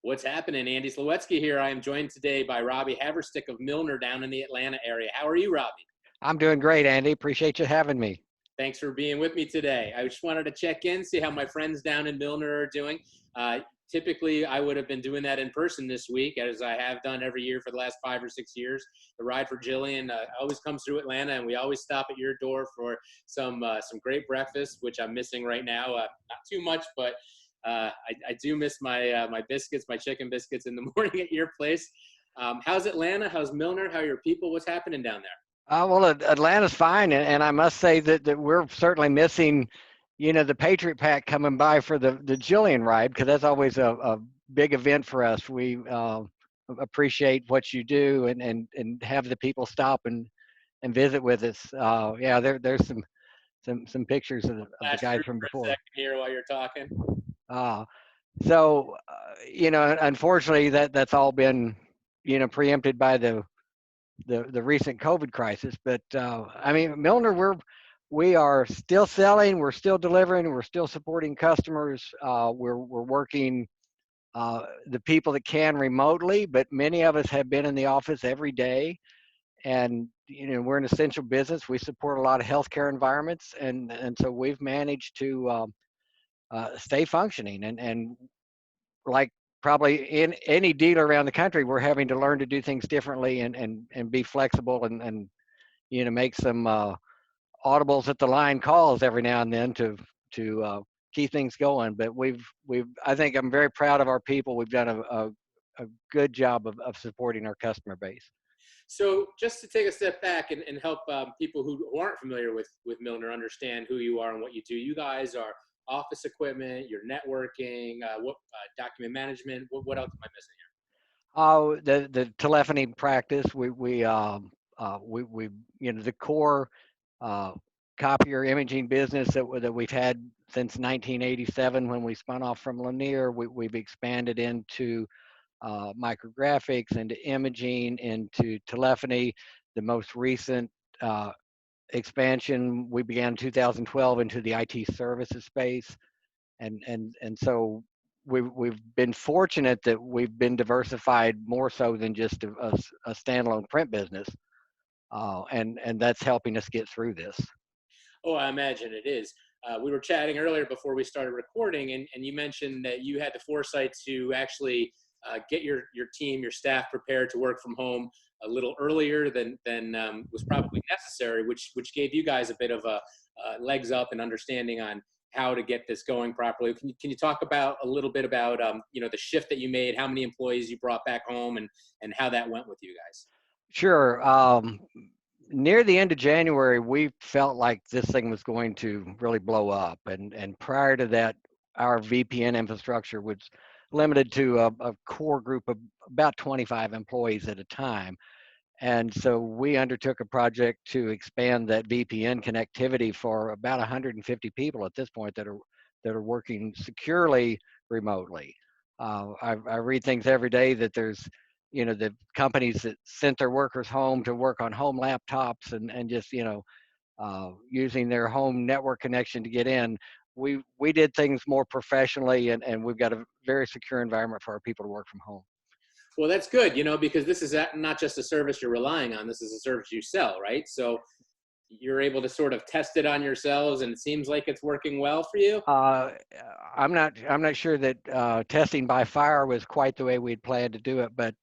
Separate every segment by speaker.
Speaker 1: What's happening? Andy Slawetsky here. I am joined today by Robbie Haverstick of Milner down in the Atlanta area. How are you, Robbie?
Speaker 2: I'm doing great, Andy. Appreciate you having me.
Speaker 1: Thanks for being with me today. I just wanted to check in, see how my friends down in Milner are doing. Typically, I would have been doing that in person this week, as I have done every year for the last 5 or 6 years. The ride for Jillian always comes through Atlanta, and we always stop at your door for some great breakfast, which I'm missing right now. Not too much, but I do miss my biscuits, my chicken biscuits in the morning at your place. How's Atlanta? How's Milner? How are your people? What's happening down there?
Speaker 2: Atlanta's fine, and I must say that we're certainly missing, the Patriot Pack coming by for the Jillian ride, because that's always a big event for us. We appreciate what you do, and have the people stop and visit with us. Yeah, there's some pictures of the
Speaker 1: Flash
Speaker 2: guys
Speaker 1: through
Speaker 2: from
Speaker 1: for a
Speaker 2: before.
Speaker 1: second here while you're talking.
Speaker 2: Uh, Unfortunately, that's all been preempted by the recent COVID crisis. But I mean, Milner, we are still selling, we're still delivering, we're still supporting customers. We're working the people that can remotely, but many of us have been in the office every day. And we're an essential business. We support a lot of healthcare environments, and so we've managed to stay functioning. And like probably in any dealer around the country, we're having to learn to do things differently and be flexible and make some audibles at the line calls every now and then to keep things going. But I think I'm very proud of our people. We've done a good job of supporting our customer base.
Speaker 1: So just to take a step back and help people who aren't familiar with Milner understand who you are and what you do. You guys are office equipment, you're networking, what document management. What else am I missing here?
Speaker 2: The telephony practice, we the core uh, copier imaging business that we've had since 1987 when we spun off from Lanier. We've expanded into micrographics, into imaging, into telephony. The most recent expansion we began in 2012 into the IT services space, and so we've been fortunate that we've been diversified more so than just a standalone print business, and that's helping us get through this.
Speaker 1: Oh, I imagine it is. We were chatting earlier before we started recording, and you mentioned that you had the foresight to actually get your team, your staff prepared to work from home a little earlier than was probably necessary, which gave you guys a bit of a legs up and understanding on how to get this going properly. Can you talk about a little bit about the shift that you made, how many employees you brought back home, and how that went with you guys?
Speaker 2: Sure. Near the end of January, we felt like this thing was going to really blow up, and prior to that, our VPN infrastructure was limited to a core group of about 25 employees at a time. And so we undertook a project to expand that VPN connectivity for about 150 people at this point that are working securely remotely. I read things every day that there's the companies that sent their workers home to work on home laptops and just using their home network connection to get in. We did things more professionally, and we've got a very secure environment for our people to work from home.
Speaker 1: Well, that's good, because this is not just a service you're relying on. This is a service you sell, right? So you're able to sort of test it on yourselves, and it seems like it's working well for you.
Speaker 2: I'm not sure that testing by fire was quite the way we'd planned to do it, but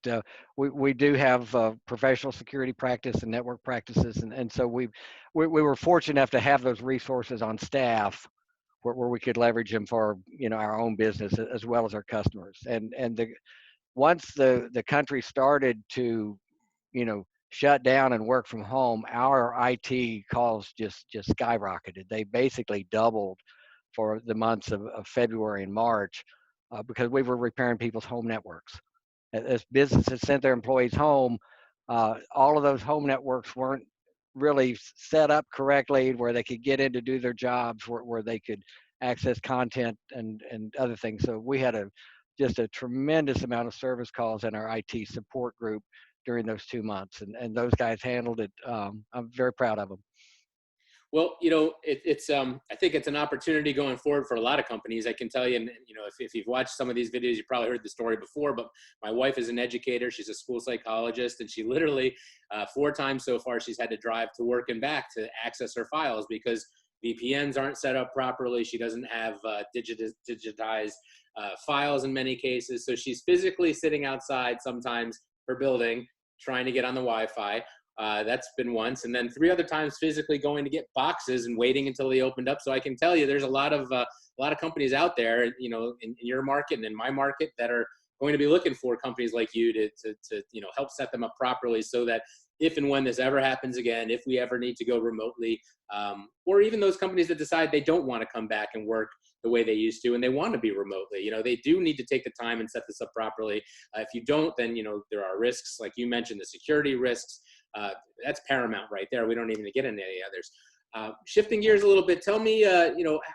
Speaker 2: we do have professional security practice and network practices, and so we were fortunate enough to have those resources on staff where we could leverage them for our own business as well as our customers. And once the country started to shut down and work from home, our IT calls just skyrocketed. They basically doubled for the months of February and March because we were repairing people's home networks. As businesses sent their employees home, all of those home networks weren't really set up correctly where they could get in to do their jobs, where they could access content and other things. So we had just a tremendous amount of service calls in our IT support group during those 2 months, and those guys handled it. I'm very proud of them.
Speaker 1: Well, I think it's an opportunity going forward for a lot of companies. I can tell you, and if you've watched some of these videos, you probably heard the story before. But my wife is an educator; she's a school psychologist, and she literally 4 times so far she's had to drive to work and back to access her files because VPNs aren't set up properly. She doesn't have digitized files in many cases, so she's physically sitting outside sometimes her building trying to get on the Wi-Fi. That's been once, and then 3 other times physically going to get boxes and waiting until they opened up. So I can tell you, there's a lot of companies out there, in your market and in my market, that are going to be looking for companies like you to help set them up properly, so that if and when this ever happens again, if we ever need to go remotely, or even those companies that decide they don't want to come back and work the way they used to and they want to be remotely, they do need to take the time and set this up properly. If you don't, then there are risks, like you mentioned, the security risks. That's paramount right there. We don't even get into any others. Shifting gears a little bit, tell me,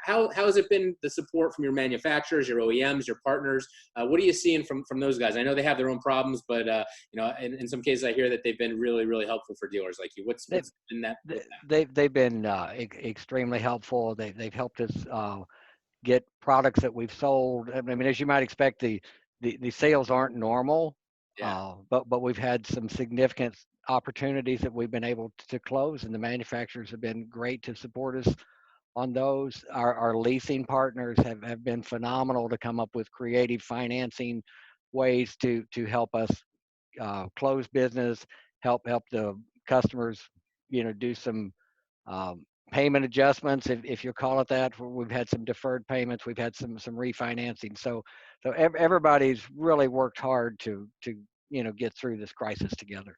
Speaker 1: how has it been, the support from your manufacturers, your OEMs, your partners? What are you seeing from those guys? I know they have their own problems, but in some cases, I hear that they've been really, really helpful for dealers like you. What's been that?
Speaker 2: They've been extremely helpful. They've helped us get products that we've sold. I mean, as you might expect, the sales aren't normal.
Speaker 1: Yeah.
Speaker 2: But we've had some significant opportunities that we've been able to close, and the manufacturers have been great to support us on those. Our leasing partners have been phenomenal to come up with creative financing ways to help us close business, help the customers, do some payment adjustments, if you call it that. We've had some deferred payments, we've had some refinancing. So everybody's really worked hard to get through this crisis together.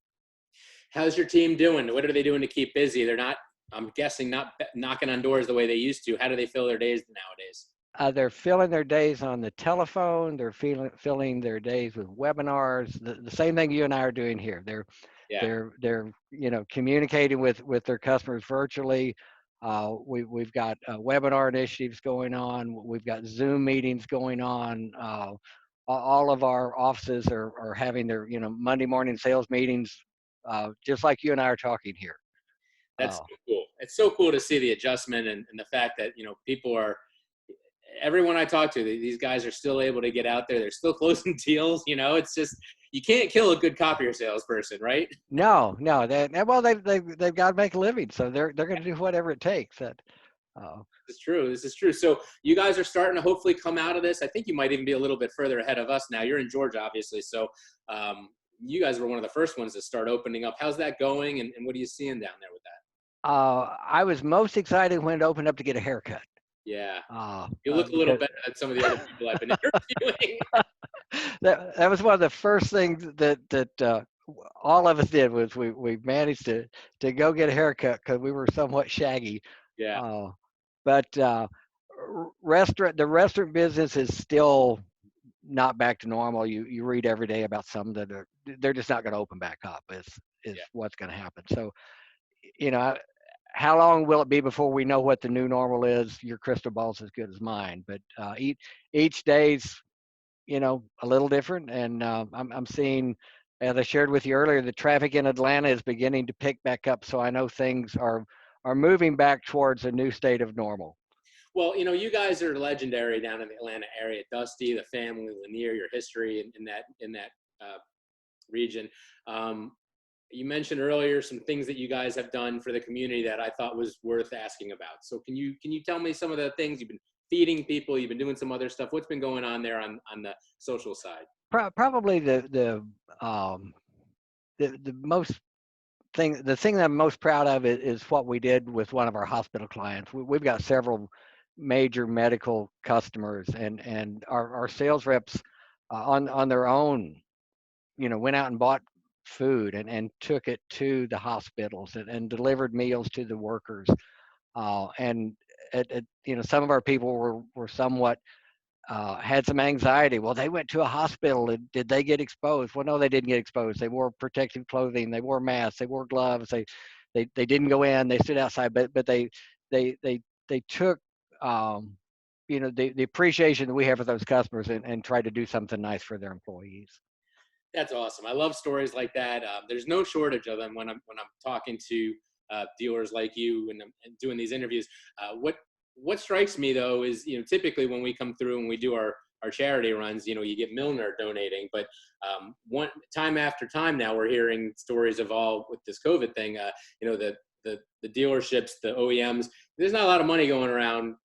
Speaker 1: How's your team doing? What are they doing to keep busy? They're not, I'm guessing, not knocking on doors the way they used to. How do they fill their days nowadays?
Speaker 2: They're filling their days on the telephone. They're filling their days with webinars. The same thing you and I are doing here. They're communicating with their customers virtually. We've got webinar initiatives going on. We've got Zoom meetings going on. All of our offices are having their Monday morning sales meetings, just like you and I are talking here.
Speaker 1: That's so cool. It's so cool to see the adjustment and the fact that people are. Everyone I talk to, these guys are still able to get out there. They're still closing deals. It's just, you can't kill a good copier salesperson, right?
Speaker 2: No. They've got to make a living, so they're going to do whatever it takes.
Speaker 1: This is true. So you guys are starting to hopefully come out of this. I think you might even be a little bit further ahead of us now. You're in Georgia, obviously. So you guys were one of the first ones to start opening up. How's that going? And what are you seeing down there with that?
Speaker 2: I was most excited when it opened up to get a haircut.
Speaker 1: Yeah. You look a little better than some of the other people I've been interviewing.
Speaker 2: That was one of the first things that all of us did, was we managed to go get a haircut because we were somewhat shaggy.
Speaker 1: Yeah.
Speaker 2: But the restaurant business is still not back to normal. You read every day about some that they're just not going to open back up. Is what's going to happen. So, how long will it be before we know what the new normal is? Your crystal ball's as good as mine. But each day's a little different, and I'm seeing, as I shared with you earlier, the traffic in Atlanta is beginning to pick back up. So I know things are moving back towards a new state of normal.
Speaker 1: Well, you guys are legendary down in the Atlanta area. Dusty, the family, Lanier, your history in that region. You mentioned earlier some things that you guys have done for the community that I thought was worth asking about. So can you tell me some of the things you've been feeding people? You've been doing some other stuff. What's been going on there on the social side?
Speaker 2: Probably the thing that I'm most proud of is what we did with one of our hospital clients. We've got several major medical customers, and our sales reps on their own, went out and bought food and took it to the hospitals and delivered meals to the workers. And some of our people were somewhat had some anxiety. Well, they went to a hospital. Did they get exposed? Well, no, they didn't get exposed. They wore protective clothing. They wore masks. They wore gloves. They didn't go in. They stood outside. But they took the appreciation that we have for those customers and tried to do something nice for their employees.
Speaker 1: That's awesome. I love stories like that. There's no shortage of them when I'm talking to dealers like you and doing these interviews. What strikes me though is, typically when we come through and we do our charity runs, you get Milner donating, but one time after time now we're hearing stories of all with this COVID thing, the dealerships, the OEMs, there's not a lot of money going around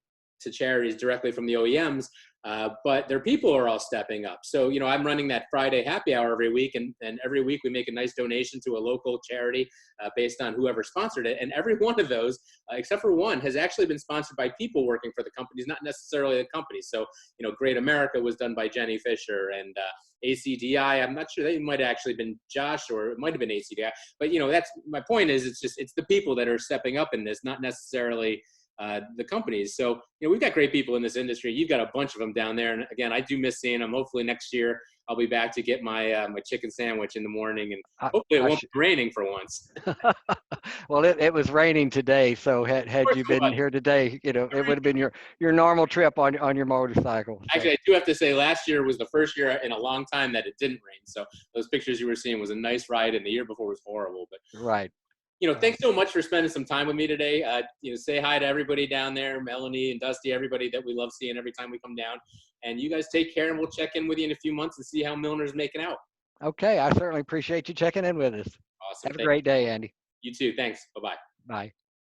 Speaker 1: to charities directly from the OEMs, but their people are all stepping up. So, I'm running that Friday happy hour every week, and every week we make a nice donation to a local charity based on whoever sponsored it. And every one of those, except for one, has actually been sponsored by people working for the companies, not necessarily the companies. So, Great America was done by Jenny Fisher, and ACDI, I'm not sure, that might have actually been Josh, or it might have been ACDI. But, that's my point is, it's the people that are stepping up in this, not necessarily the companies. So, we've got great people in this industry. You've got a bunch of them down there. And again, I do miss seeing them. Hopefully next year I'll be back to get my my chicken sandwich in the morning, and hopefully it won't be raining for once.
Speaker 2: Well, it was raining today, so had you been here today, it would have been your normal trip on your motorcycle. So.
Speaker 1: Actually, I do have to say, last year was the first year in a long time that it didn't rain. So those pictures you were seeing was a nice ride, and the year before was horrible. But
Speaker 2: right.
Speaker 1: Thanks so much for spending some time with me today. Say hi to everybody down there, Melanie and Dusty, everybody that we love seeing every time we come down. And you guys take care, and we'll check in with you in a few months and see how Milner's making out.
Speaker 2: Okay, I certainly appreciate you checking in with us.
Speaker 1: Awesome.
Speaker 2: Have a great day, Andy.
Speaker 1: You too. Thanks. Bye-bye.
Speaker 2: Bye.